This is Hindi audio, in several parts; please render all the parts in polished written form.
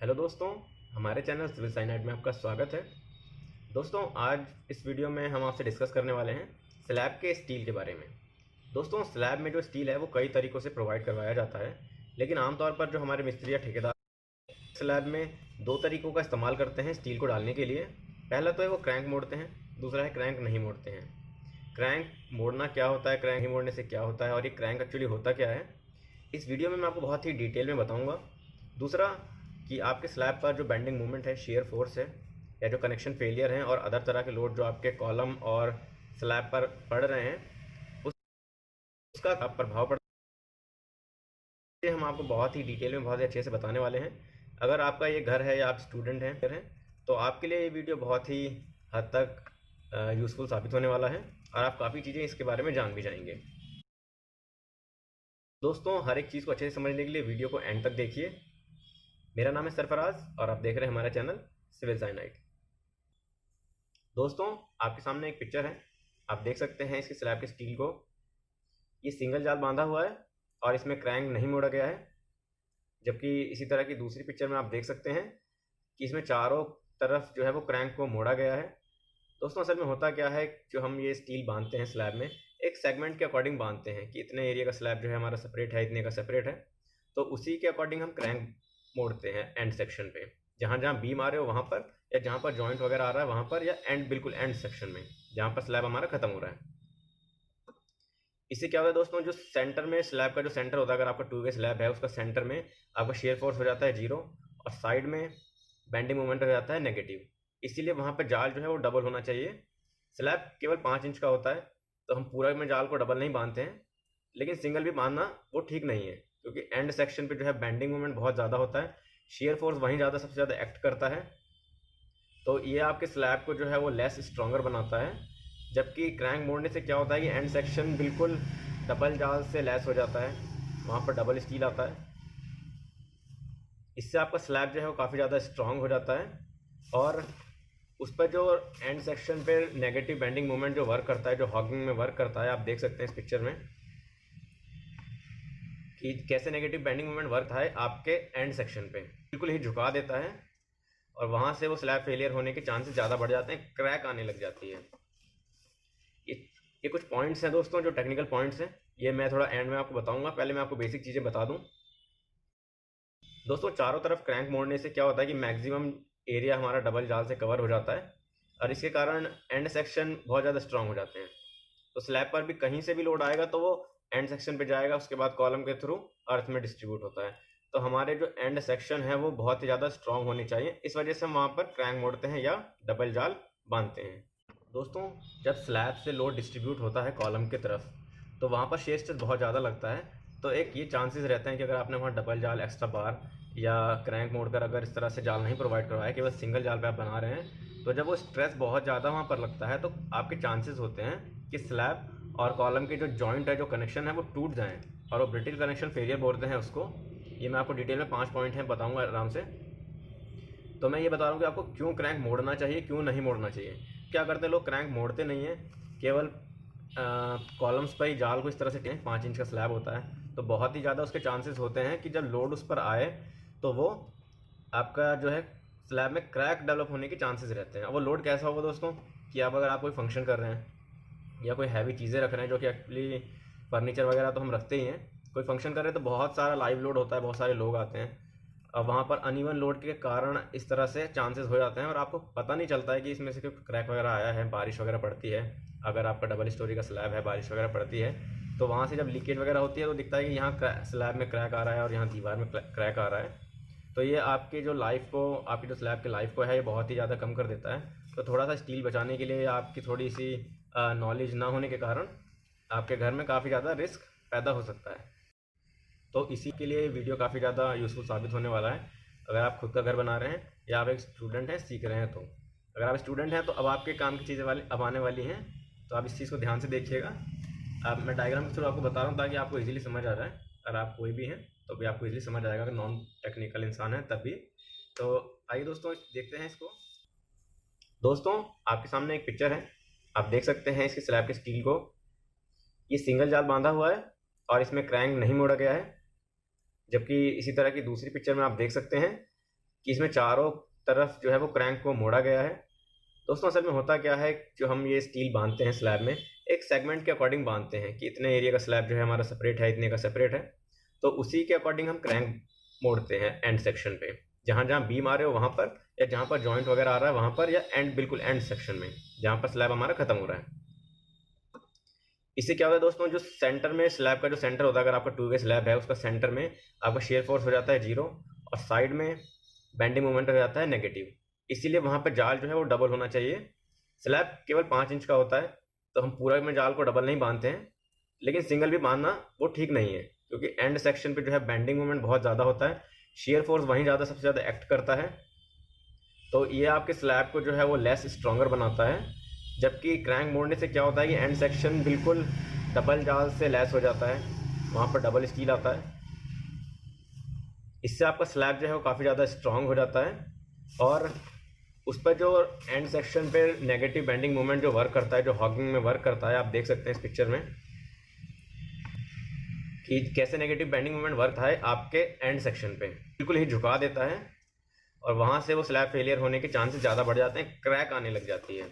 हेलो दोस्तों, हमारे चैनल सिविल साइनाइट में आपका स्वागत है। दोस्तों, आज इस वीडियो में हम आपसे डिस्कस करने वाले हैं स्लैब के स्टील के बारे में। दोस्तों, स्लैब में जो स्टील है वो कई तरीक़ों से प्रोवाइड करवाया जाता है, लेकिन आमतौर पर जो हमारे मिस्त्री या ठेकेदार स्लैब में दो तरीक़ों का इस्तेमाल करते हैं स्टील को डालने के लिए। पहला तो है वो क्रैंक मोड़ते हैं, दूसरा है क्रैंक नहीं मोड़ते हैं। क्रैंक मोड़ना क्या होता है, क्रैंक नहीं मोड़ने से क्या होता है और ये क्रैंक एक्चुअली होता क्या है, इस वीडियो में मैं आपको बहुत ही डिटेल में बताऊँगा। दूसरा कि आपके स्लैब पर जो बेंडिंग मूवमेंट है, शेयर फोर्स है या जो कनेक्शन फेलियर हैं और अदर तरह के लोड जो आपके कॉलम और स्लैब पर पड़ रहे हैं उसका प्रभाव पड़ता है, हम आपको बहुत ही डिटेल में बहुत ही अच्छे से बताने वाले हैं। अगर आपका ये घर है या आप स्टूडेंट हैं तो आपके लिए ये वीडियो बहुत ही हद तक यूज़फुल साबित होने वाला है और आप काफ़ी चीज़ें इसके बारे में जान भी जाएंगे। दोस्तों, हर एक चीज़ को अच्छे से समझने के लिए वीडियो को एंड तक देखिए। मेरा नाम है सरफराज और आप देख रहे हैं हमारा चैनल सिविल साइनाइट। दोस्तों, आपके सामने एक पिक्चर है, आप देख सकते हैं इसके स्लैब के स्टील को। ये सिंगल जाल बांधा हुआ है और इसमें क्रैंक नहीं मोड़ा गया है, जबकि इसी तरह की दूसरी पिक्चर में आप देख सकते हैं कि इसमें चारों तरफ जो है वो क्रैंक को मोड़ा गया है। दोस्तों, असल में होता क्या है, जो हम ये स्टील बांधते हैं स्लैब में एक सेगमेंट के अकॉर्डिंग बांधते हैं कि इतने एरिया का स्लैब जो है हमारा सेपरेट है, इतने का सेपरेट है, तो उसी के अकॉर्डिंग हम क्रैंक मोड़ते हैं एंड सेक्शन पे, जहाँ जहाँ बीम आ रहे हो वहाँ पर, या जहाँ पर जॉइंट वगैरह आ रहा है वहाँ पर, या एंड बिल्कुल एंड सेक्शन में जहाँ पर स्लैब हमारा खत्म हो रहा है। इससे क्या होता है दोस्तों, जो सेंटर में स्लैब का जो सेंटर होता है, अगर आपका 2 वे स्लैब है उसका सेंटर में आपका शेयर फोर्स हो जाता है 0 और साइड में बेंडिंग मोमेंट हो जाता है नेगेटिव। इसीलिए वहाँ पर जाल जो है वो डबल होना चाहिए। स्लैब केवल 5 इंच का होता है तो हम पूरा में जाल को डबल नहीं बांधते हैं, लेकिन सिंगल भी बांधना वो ठीक नहीं है, क्योंकि एंड सेक्शन पे जो है बेंडिंग मोमेंट बहुत ज़्यादा होता है, शेयर फोर्स वहीं ज़्यादा सबसे ज़्यादा एक्ट करता है, तो ये आपके स्लैब को जो है वो लेस स्ट्रॉन्गर बनाता है। जबकि क्रैंक मोड़ने से क्या होता है कि एंड सेक्शन बिल्कुल डबल जाल से लेस हो जाता है, वहाँ पर डबल स्टील आता है। इससे आपका स्लैब जो है वो काफ़ी ज़्यादा स्ट्रॉन्ग हो जाता है और उस पर जो एंड सेक्शन पे नेगेटिव बेंडिंग मोमेंट जो वर्क करता है, जो हॉगिंग में वर्क करता है, आप देख सकते हैं इस पिक्चर में कि कैसे नेगेटिव बेंडिंग मोमेंट वर्क है आपके एंड सेक्शन पे, बिल्कुल ही झुका देता है और वहाँ से वो स्लैब फेलियर होने के चांसेस ज़्यादा बढ़ जाते हैं, क्रैक आने लग जाती है। ये कुछ पॉइंट्स हैं दोस्तों, जो टेक्निकल पॉइंट्स हैं, ये मैं थोड़ा एंड में आपको बताऊंगा। पहले मैं आपको बेसिक चीज़ें बता दूं। दोस्तों, चारों तरफ क्रैंक मोड़ने से क्या होता है कि मैक्सिमम एरिया हमारा डबल जाल से कवर हो जाता है और इसके कारण एंड सेक्शन बहुत ज़्यादा स्ट्रांग हो जाते हैं। तो स्लैब पर भी कहीं से भी लोड आएगा तो वो एंड सेक्शन पे जाएगा, उसके बाद कॉलम के थ्रू अर्थ में डिस्ट्रीब्यूट होता है। तो हमारे जो एंड सेक्शन है वो बहुत ही ज़्यादा स्ट्रांग होनी चाहिए, इस वजह से हम वहाँ पर क्रैंक मोड़ते हैं या डबल जाल बांधते हैं। दोस्तों, जब स्लैब से लोड डिस्ट्रीब्यूट होता है कॉलम की तरफ तो वहाँ पर शेयर स्ट्रेस बहुत ज़्यादा लगता है, तो एक ये चांसेस रहते हैं कि अगर आपने वहाँ डबल जाल, एक्स्ट्रा बार या क्रैंक मोड़कर अगर इस तरह से जाल नहीं प्रोवाइड करवाया, केवल सिंगल जाल पे आप बना रहे हैं, तो जब वो स्ट्रेस बहुत ज़्यादा वहाँ पर लगता है तो आपके चांसेस होते हैं कि स्लैब और कॉलम के जो जॉइंट है, जो कनेक्शन है, वो टूट जाएँ और वो ब्रिटिल कनेक्शन फेलियर बोलते हैं उसको। ये मैं आपको डिटेल में 5 पॉइंट हैं बताऊँगा आराम से। तो मैं ये बता रहा हूँ कि आपको क्यों क्रैंक मोड़ना चाहिए, क्यों नहीं मोड़ना चाहिए। क्या करते हैं लोग, क्रैंक मोड़ते नहीं हैं, केवल कॉलम्स पर ही जाल को इस तरह से 5 इंच का स्लैब होता है, तो बहुत ही ज़्यादा उसके चांसेस होते हैं कि जब लोड उस पर आए तो वो आपका जो है स्लैब में क्रैक डेवलप होने के चांसेस रहते हैं। वो लोड कैसा होगा दोस्तों, कि अगर आप कोई फंक्शन कर रहे हैं या कोई हैवी चीज़ें रख रहे हैं, जो कि एक्चुअली फर्नीचर वगैरह तो हम रखते ही हैं, कोई फंक्शन कर रहे हैं तो बहुत सारा लाइव लोड होता है, बहुत सारे लोग आते हैं, अब वहाँ पर अनइवन लोड के कारण इस तरह से चांसेस हो जाते हैं और आपको पता नहीं चलता है कि इसमें से क्रैक वगैरह आया है। बारिश वगैरह पड़ती है, अगर आपका डबल स्टोरी का स्लैब है, बारिश वगैरह पड़ती है तो वहाँ से जब लीकेज वगैरह होती है तो दिखता है कि यहाँ स्लैब में क्रैक आ रहा है और यहाँ दीवार में क्रैक आ रहा है। तो ये आपकी जो लाइफ को, आपकी जो स्लैब की लाइफ को है, ये बहुत ही ज़्यादा कम कर देता है। तो थोड़ा सा स्टील बचाने के लिए आपकी थोड़ी सी नॉलेज ना होने के कारण आपके घर में काफ़ी ज़्यादा रिस्क पैदा हो सकता है। तो इसी के लिए वीडियो काफ़ी ज़्यादा यूज़फुल साबित होने वाला है। अगर आप खुद का घर बना रहे हैं या आप एक स्टूडेंट हैं, सीख रहे हैं, तो अगर आप स्टूडेंट हैं तो अब आपके काम की चीज़ें वाली अब आने वाली हैं, तो आप इस चीज़ को ध्यान से देखिएगा। अब मैं डायग्राम के थ्रू आपको बता रहा हूँ ताकि आपको इजीली समझ आ जाए। अगर आप कोई भी हैं तो भी आपको इजीली समझ आएगा, अगर नॉन टेक्निकल इंसान है तब भी। तो आइए दोस्तों देखते हैं इसको। दोस्तों, आपके सामने एक पिक्चर है, आप देख सकते हैं इसके स्लैब के स्टील को। ये सिंगल जाल बांधा हुआ है और इसमें क्रैंक नहीं मोड़ा गया है, जबकि इसी तरह की दूसरी पिक्चर में आप देख सकते हैं कि इसमें चारों तरफ जो है वो क्रैंक को मोड़ा गया है। दोस्तों असल में होता क्या है, जो हम ये स्टील बांधते हैं स्लैब में, एक सेगमेंट के अकॉर्डिंग बांधते हैं कि इतने एरिया का स्लैब जो है हमारा सेपरेट है, इतने का सेपरेट है। तो उसी के अकॉर्डिंग हम क्रैंक मोड़ते हैं एंड सेक्शन पे, जहाँ जहाँ बीम आ रहे हो वहाँ पर, या जहाँ पर जॉइंट वगैरह आ रहा है वहाँ पर, या एंड बिल्कुल एंड सेक्शन में जहाँ पर स्लैब हमारा खत्म हो रहा है। इससे क्या होता है दोस्तों, जो सेंटर में स्लैब का जो सेंटर होता है, अगर आपका 2 वे स्लैब है उसका सेंटर में आपका शेयर फोर्स हो जाता है 0 और साइड में बेंडिंग मोमेंट हो जाता है नेगेटिव। इसीलिए वहाँ पर जाल जो है वो डबल होना चाहिए। स्लैब केवल 5 इंच का होता है तो हम पूरा में जाल को डबल नहीं बांधते हैं, लेकिन सिंगल भी बांधना वो ठीक नहीं है, क्योंकि एंड सेक्शन पे जो है बेंडिंग मोमेंट बहुत ज़्यादा होता है, शेयर फोर्स वहीं ज़्यादा सबसे ज़्यादा एक्ट करता है। तो ये आपके स्लैब को जो है वो लेस स्ट्रॉन्गर बनाता है। जबकि क्रैंक मोड़ने से क्या होता है कि एंड सेक्शन बिल्कुल डबल जाल से लेस हो जाता है, वहाँ पर डबल स्टील आता है। इससे आपका स्लैब जो है वो काफ़ी ज़्यादा स्ट्रॉन्ग हो जाता है, और उस पर जो एंड सेक्शन पे नेगेटिव बेंडिंग मोमेंट जो वर्क करता है, जो हॉगिंग में वर्क करता है, आप देख सकते हैं इस पिक्चर में कि कैसे नेगेटिव बेंडिंग मोमेंट वर्क है आपके एंड सेक्शन पे, बिल्कुल ही झुका देता है, और वहाँ से वो स्लैब फेलियर होने के चांसेस ज़्यादा बढ़ जाते हैं, क्रैक आने लग जाती है।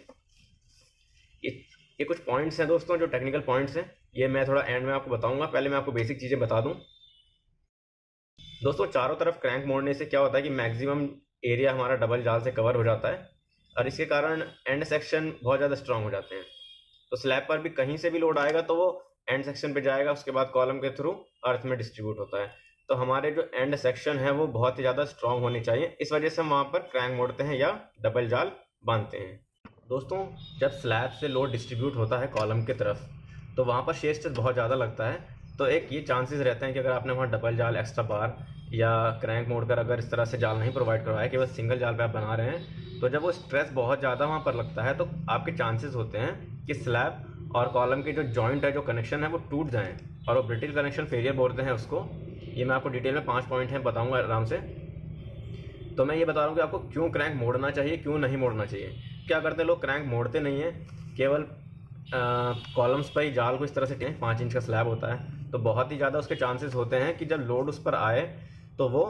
ये कुछ पॉइंट्स हैं दोस्तों, जो टेक्निकल पॉइंट्स हैं, ये मैं थोड़ा एंड में आपको बताऊंगा। पहले मैं आपको बेसिक चीज़ें बता दूं। दोस्तों चारों तरफ क्रैंक मोड़ने से क्या होता है कि मैक्सिमम एरिया हमारा डबल जाल से कवर हो जाता है, और इसके कारण एंड सेक्शन बहुत ज़्यादा स्ट्रांग हो जाते हैं। तो स्लैब पर भी कहीं से भी लोड आएगा तो वो एंड सेक्शन पे जाएगा, उसके बाद कॉलम के थ्रू अर्थ में डिस्ट्रीब्यूट होता है। तो हमारे जो एंड सेक्शन है वो बहुत ही ज़्यादा स्ट्रांग होनी चाहिए, इस वजह से हम वहाँ पर क्रैंक मोड़ते हैं या डबल जाल बांधते हैं। दोस्तों जब स्लैब से लोड डिस्ट्रीब्यूट होता है कॉलम की तरफ, तो वहाँ पर शेयर स्ट्रेस बहुत ज़्यादा लगता है। तो एक ये चांसेस रहते हैं कि अगर आपने वहाँ डबल जाल, एक्स्ट्रा बार या क्रैंक मोड़कर अगर इस तरह से जाल नहीं प्रोवाइड करवाया, केवल सिंगल जाल पे आप बना रहे हैं, तो जब वो स्ट्रेस बहुत ज़्यादा वहाँ पर लगता है तो आपके चांसेस होते हैं कि स्लैब और कॉलम के जो जॉइंट है, जो कनेक्शन है, वो टूट जाएँ, और वो ब्रिटिल कनेक्शन फेलियर बोलते हैं उसको। ये मैं आपको डिटेल में 5 पॉइंट हैं बताऊँगा आराम से। तो मैं ये बता रहा हूँ कि आपको क्यों क्रैंक मोड़ना चाहिए, क्यों नहीं मोड़ना चाहिए। क्या करते हैं लोग, क्रैंक मोड़ते नहीं हैं, केवल कॉलम्स पर ही जाल को इस तरह से 5 इंच का स्लैब होता है, तो बहुत ही ज़्यादा उसके चांसेस होते हैं कि जब लोड उस पर आए तो वो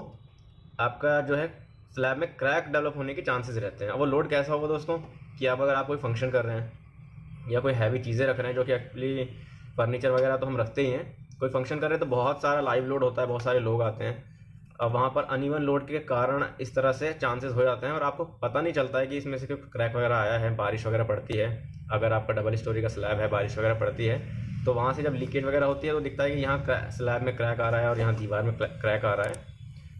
आपका जो है स्लैब में क्रैक डेवलप होने के चांसेस रहते हैं। अब वो लोड कैसा होगा दोस्तों, कि अगर आप कोई फंक्शन कर रहे हैं या कोई हैवी चीज़ें रख रहे हैं, जो कि एक्चुअली फर्नीचर वगैरह तो हम रखते ही हैं, कोई फंक्शन कर रहे हैं तो बहुत सारा लाइव लोड होता है, बहुत सारे लोग आते हैं। अब वहाँ पर अनइवन लोड के कारण इस तरह से चांसेस हो जाते हैं, और आपको पता नहीं चलता है कि इसमें से कोई क्रैक वगैरह आया है। बारिश वगैरह पड़ती है, अगर आपका डबल स्टोरी का स्लैब है, बारिश वगैरह पड़ती है, तो वहाँ से जब लीकेज वगैरह होती है तो दिखता है कि यहाँ स्लैब में क्रैक आ रहा है और यहाँ दीवार में क्रैक आ रहा है।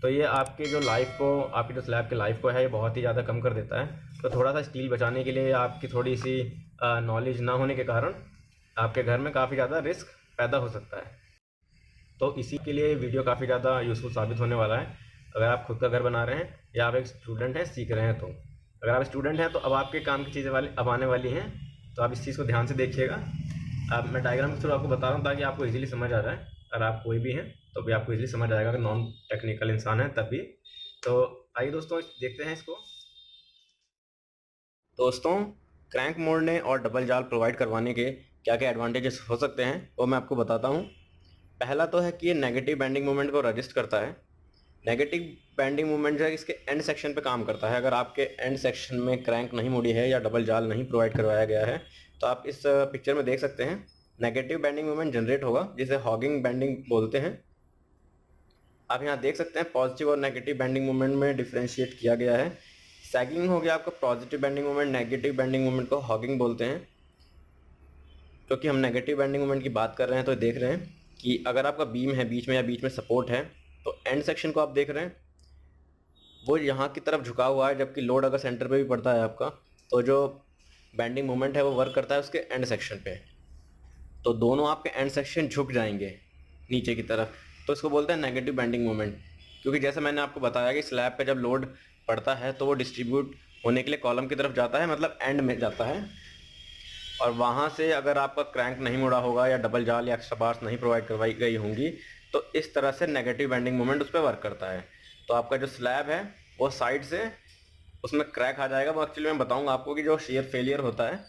तो ये आपकी जो लाइफ को, आपकी जो स्लैब की लाइफ को है, ये बहुत ही ज़्यादा कम कर देता है। तो थोड़ा सा स्टील बचाने के लिए आपकी थोड़ी सी नॉलेज ना होने के कारण आपके घर में काफ़ी ज़्यादा रिस्क पैदा हो सकता है। तो इसी के लिए वीडियो काफ़ी ज़्यादा यूज़फुल साबित होने वाला है, अगर आप खुद का घर बना रहे हैं या आप एक स्टूडेंट हैं, सीख रहे हैं। तो अगर आप स्टूडेंट हैं तो अब आपके काम की चीज़ें अब आने वाली हैं, तो आप इस चीज़ को ध्यान से देखिएगा। अब मैं डायग्राम के थ्रू आपको बता रहा हूँ ताकि आपको इजीली समझ आ जाए। अगर आप कोई भी हैं तो भी आपको इजीली समझ आएगा, अगर नॉन टेक्निकल इंसान है तब भी। तो आइए दोस्तों देखते हैं इसको। दोस्तों क्रैंक मोड़ने और डबल जाल प्रोवाइड करवाने के क्या क्या एडवांटेजेस हो सकते हैं वो मैं आपको बताता हूँ। पहला तो है कि ये नेगेटिव बेंडिंग मोमेंट को रजिस्ट करता है। नेगेटिव बेंडिंग मूवमेंट जो है इसके एंड सेक्शन पे काम करता है। अगर आपके एंड सेक्शन में क्रैंक नहीं मुड़ी है या डबल जाल नहीं प्रोवाइड करवाया गया है, तो आप इस पिक्चर में देख सकते हैं नेगेटिव बेंडिंग मूवमेंट जनरेट होगा, जिसे हॉगिंग बेंडिंग बोलते हैं। आप यहाँ देख सकते हैं पॉजिटिव और नेगेटिव बेंडिंग मूवमेंट में डिफ्रेंशिएट किया गया है। सैगिंग हो गया आपका positive bending movement, negative bending movement को हॉगिंग बोलते हैं। क्योंकि हम नेगेटिव बेंडिंग मूवमेंट की बात कर रहे हैं तो देख रहे हैं कि अगर आपका बीम है बीच में या बीच में सपोर्ट है, तो एंड सेक्शन को आप देख रहे हैं वो यहाँ की तरफ झुका हुआ है, जबकि लोड अगर सेंटर पे भी पड़ता है आपका, तो जो बेंडिंग मोमेंट है वो वर्क करता है उसके एंड सेक्शन पे। तो दोनों आपके एंड सेक्शन झुक जाएंगे नीचे की तरफ, तो इसको बोलते हैं नेगेटिव बेंडिंग मोमेंट। क्योंकि जैसे मैंने आपको बताया कि स्लैब पे जब लोड पड़ता है तो वो डिस्ट्रीब्यूट होने के लिए कॉलम की तरफ जाता है, मतलब एंड में जाता है, और वहाँ से अगर आपका क्रैंक नहीं मुड़ा होगा या डबल जाल या एक्स्ट्रा बार्स नहीं प्रोवाइड करवाई गई होंगी, तो इस तरह से नेगेटिव बेंडिंग मोमेंट उस पर वर्क करता है। तो आपका जो स्लैब है वो साइड से उसमें क्रैक आ जाएगा। वो एक्चुअली मैं बताऊंगा आपको कि जो शेयर फेलियर होता है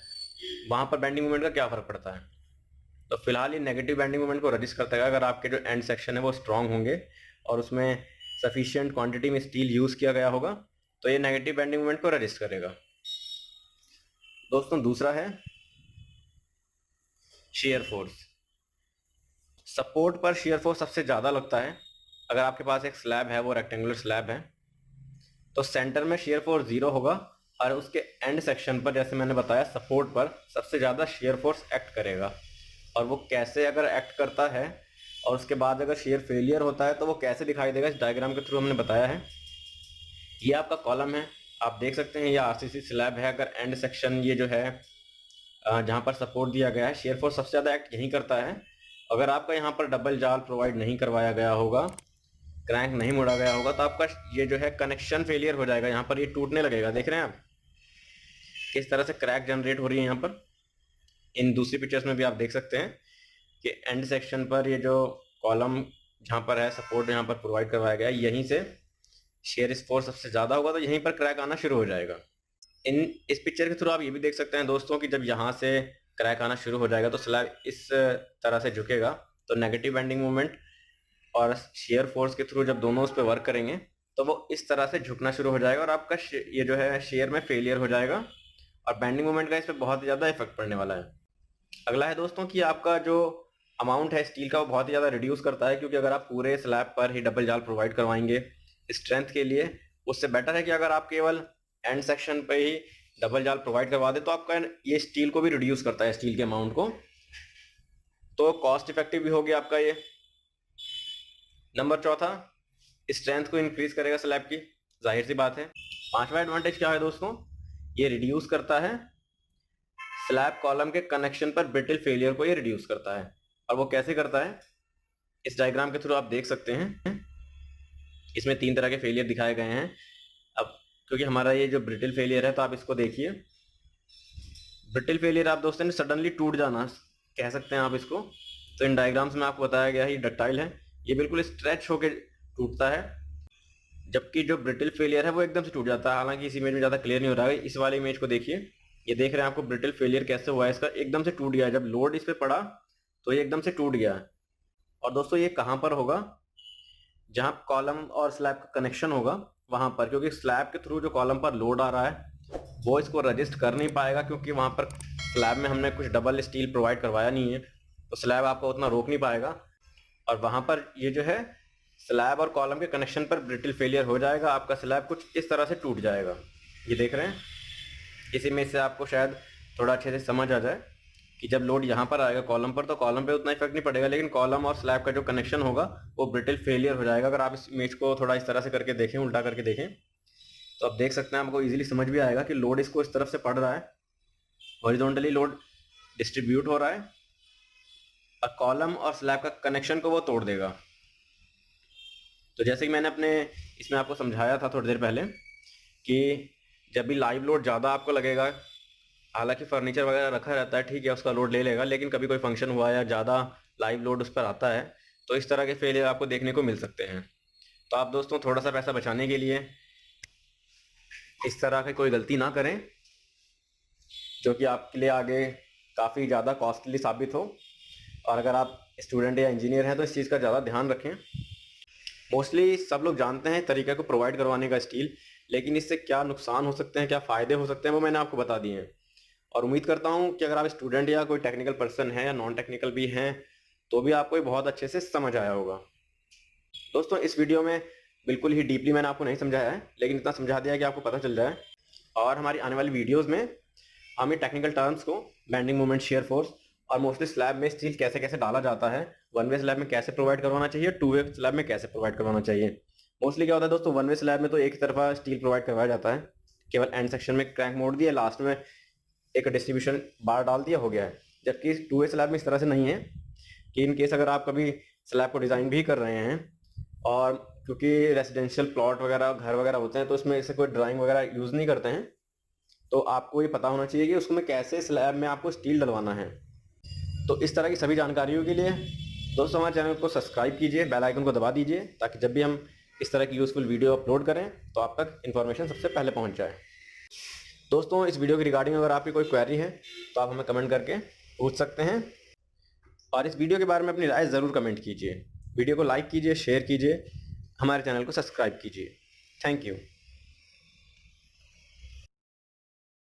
वहाँ पर बेंडिंग मोमेंट का क्या फ़र्क पड़ता है। तो फिलहाल ये नेगेटिव बेंडिंग मोमेंट को रजिस्ट करता है अगर आपके जो एंड सेक्शन है वो स्ट्रांग होंगे और उसमें सफिशिएंट क्वांटिटी में स्टील यूज़ किया गया होगा तो ये नेगेटिव बेंडिंग मोमेंट को रजिस्ट करेगा। दोस्तों दूसरा है शेयर फोर्स। सपोर्ट पर शेयर फोर्स सबसे ज़्यादा लगता है। अगर आपके पास एक स्लैब है, वो रेक्टेंगुलर स्लैब है, तो सेंटर में शेयर फोर्स 0 होगा और उसके एंड सेक्शन पर, जैसे मैंने बताया, सपोर्ट पर सबसे ज़्यादा शेयर फोर्स एक्ट करेगा। और वो कैसे अगर एक्ट करता है और उसके बाद अगर शेयर फेलियर होता है तो वो कैसे दिखाई देगा, इस डायग्राम के थ्रू हमने बताया है। ये आपका कॉलम है, आप देख सकते हैं, ये आरसीसी स्लैब है। अगर एंड सेक्शन ये जो है जहाँ पर सपोर्ट दिया गया है, शेयर फोर्स सबसे ज़्यादा एक्ट यहीं करता है। अगर आपका यहाँ पर डबल जाल प्रोवाइड नहीं करवाया गया होगा, क्रैंक नहीं मोड़ा गया होगा, तो आपका ये जो है कनेक्शन फेलियर हो जाएगा। यहाँ पर ये टूटने लगेगा। देख रहे हैं आप किस तरह से क्रैक जनरेट हो रही है। यहाँ पर इन दूसरी पिक्चर्स में भी आप देख सकते हैं कि एंड सेक्शन पर ये जो कॉलम जहाँ पर है, सपोर्ट यहाँ पर प्रोवाइड करवाया गया है, यहीं से शेयर फोर्स सबसे ज़्यादा होगा तो यहीं पर क्रैक आना शुरू हो जाएगा। इस पिक्चर के थ्रू आप ये भी देख सकते हैं दोस्तों कि जब यहाँ से क्रैक आना शुरू हो जाएगा तो स्लैब इस तरह से झुकेगा, तो नेगेटिव बेंडिंग मोमेंट और शेयर फोर्स के थ्रू जब दोनों उस पर वर्क करेंगे तो वो इस तरह से झुकना शुरू हो जाएगा और आपका ये जो है शेयर में फेलियर हो जाएगा और बेंडिंग मोमेंट का इस पर बहुत ज़्यादा इफेक्ट पड़ने वाला है। अगला है दोस्तों कि आपका जो अमाउंट है स्टील का वो बहुत ही ज़्यादा रिड्यूस करता है, क्योंकि अगर आप पूरे स्लैब पर ही डबल जाल प्रोवाइड करवाएंगे स्ट्रेंथ के लिए, उससे बेटर है कि अगर आप केवल एंड सेक्शन पे ही डबल जाल प्रोवाइड करवा दे तो आपका ये स्टील को भी रिड्यूस करता है, स्टील के अमाउंट को, तो कॉस्ट इफेक्टिव भी हो गया आपका ये। नंबर चौथा, स्ट्रेंथ को इंक्रीज करेगा स्लैब की, जाहिर सी बात है। पांचवा एडवांटेज क्या है दोस्तों, ये रिड्यूस करता है स्लैब कॉलम के कनेक्शन पर ब्रिटल फेलियर को, ये रिड्यूस करता है। और वो कैसे करता है, इस डायग्राम के थ्रू आप देख सकते हैं। इसमें 3 तरह के फेलियर दिखाए गए हैं। अब क्योंकि हमारा ये जो ब्रिटल फेलियर है तो आप इसको देखिए। ब्रिटल फेलियर आप दोस्तों ने सडनली टूट जाना कह सकते हैं आप इसको। तो इन डायग्राम्स में आपको बताया गया है, ये डक्टाइल है, ये बिल्कुल स्ट्रेच होके टूटता है, जबकि जो ब्रिटल फेलियर है वो एकदम से टूट जाता है। हालांकि इस इमेज में ज़्यादा क्लियर नहीं हो रहा है, इस वाले इमेज को देखिए, ये देख रहे हैं आपको ब्रिटल फेलियर कैसे हुआ है, इसका एकदम से टूट गया है। जब लोड इस पर पड़ा तो ये एकदम से टूट गया है। और दोस्तों ये कहाँ पर होगा, जहाँ कॉलम और स्लैब का कनेक्शन होगा वहाँ पर, क्योंकि स्लैब के थ्रू जो कॉलम पर लोड आ रहा है वो इसको रजिस्ट कर नहीं पाएगा, क्योंकि वहाँ पर स्लैब में हमने कुछ डबल स्टील प्रोवाइड करवाया नहीं है, तो स्लैब आपको उतना रोक नहीं पाएगा। और वहाँ पर ये जो है स्लैब और कॉलम के कनेक्शन पर ब्रिटल फेलियर हो जाएगा, आपका स्लैब कुछ इस तरह से टूट जाएगा। ये देख रहे हैं, इस इमेज से आपको शायद थोड़ा अच्छे से समझ आ जाए कि जब लोड यहाँ पर आएगा कॉलम पर तो कॉलम पे उतना इफेक्ट नहीं पड़ेगा, लेकिन कॉलम और स्लैब का जो कनेक्शन होगा वो ब्रिटल फेलियर हो जाएगा। अगर आप इस इमेज को थोड़ा इस तरह से करके देखें, उल्टा करके देखें, तो आप देख सकते हैं, आपको इजीली समझ भी आएगा कि लोड इसको इस तरफ से पड़ रहा है, हॉरिजॉन्टली लोड डिस्ट्रीब्यूट हो रहा है और कॉलम और स्लैब का कनेक्शन को वो तोड़ देगा। तो जैसे कि मैंने अपने इसमें आपको समझाया था थोड़ी देर पहले कि जब भी लाइव लोड ज़्यादा आपको लगेगा, हालांकि फर्नीचर वगैरह रखा रहता है, ठीक है, उसका लोड ले लेगा, लेकिन कभी कोई फंक्शन हुआ या ज़्यादा लाइव लोड उस पर आता है तो इस तरह के फेलियर आपको देखने को मिल सकते हैं। तो आप दोस्तों थोड़ा सा पैसा बचाने के लिए इस तरह की कोई गलती ना करें जो कि आपके लिए आगे काफ़ी ज़्यादा कॉस्टली साबित हो। और अगर आप स्टूडेंट या इंजीनियर हैं तो इस चीज़ का ज़्यादा ध्यान रखें। मोस्टली सब लोग जानते हैं तरीके को प्रोवाइड करवाने का स्टील, लेकिन इससे क्या नुकसान हो सकते हैं, क्या फ़ायदे हो सकते हैं, वो मैंने आपको बता दिए हैं। और उम्मीद करता हूँ कि अगर आप स्टूडेंट या कोई टेक्निकल पर्सन है या नॉन टेक्निकल भी हैं तो भी आपको ये बहुत अच्छे से समझ आया होगा। दोस्तों इस वीडियो में बिल्कुल ही डीपली मैंने आपको नहीं समझाया है, लेकिन इतना समझा दिया है कि आपको पता चल जाए। और हमारी आने वाली वीडियोज़ में हम ये टेक्निकल टर्म्स को, बेंडिंग मोमेंट, शेयर फोर्स और मोस्टली स्लैब में स्टील कैसे कैसे डाला जाता है, वन वे स्लैब में कैसे प्रोवाइड करवाना चाहिए, टू वे स्लैब में कैसे प्रोवाइड करवाना चाहिए। मोस्टली क्या होता है दोस्तों, वन वे स्लैब में तो एक तरफा स्टील प्रोवाइड करवाया जाता है, केवल एंड सेक्शन में क्रैंक मोड़ दिया, लास्ट में एक डिस्ट्रीब्यूशन बार डाल दिया, हो गया है। जबकि टू वे स्लैब में इस तरह से नहीं है कि इन केस अगर आप कभी स्लैब को डिज़ाइन भी कर रहे हैं, और क्योंकि रेजिडेंशियल प्लॉट वगैरह, घर वगैरह होते हैं तो इसमें ऐसे कोई ड्राइंग वगैरह यूज़ नहीं करते हैं, तो आपको ये पता होना चाहिए कि उसमें कैसे स्लैब में आपको स्टील डलवाना है। तो इस तरह की सभी जानकारियों के लिए दोस्तों हमारे चैनल को सब्सक्राइब कीजिए, बेल आइकन को दबा दीजिए, ताकि जब भी हम इस तरह की यूज़फुल वीडियो अपलोड करें तो आप तक इन्फॉर्मेशन सबसे पहले पहुंच जाए। दोस्तों इस वीडियो की रिगार्डिंग अगर आपकी कोई क्वेरी है तो आप हमें कमेंट करके पूछ सकते हैं, और इस वीडियो के बारे में अपनी राय ज़रूर कमेंट कीजिए। वीडियो को लाइक कीजिए, शेयर कीजिए, हमारे चैनल को सब्सक्राइब कीजिए। Thank you.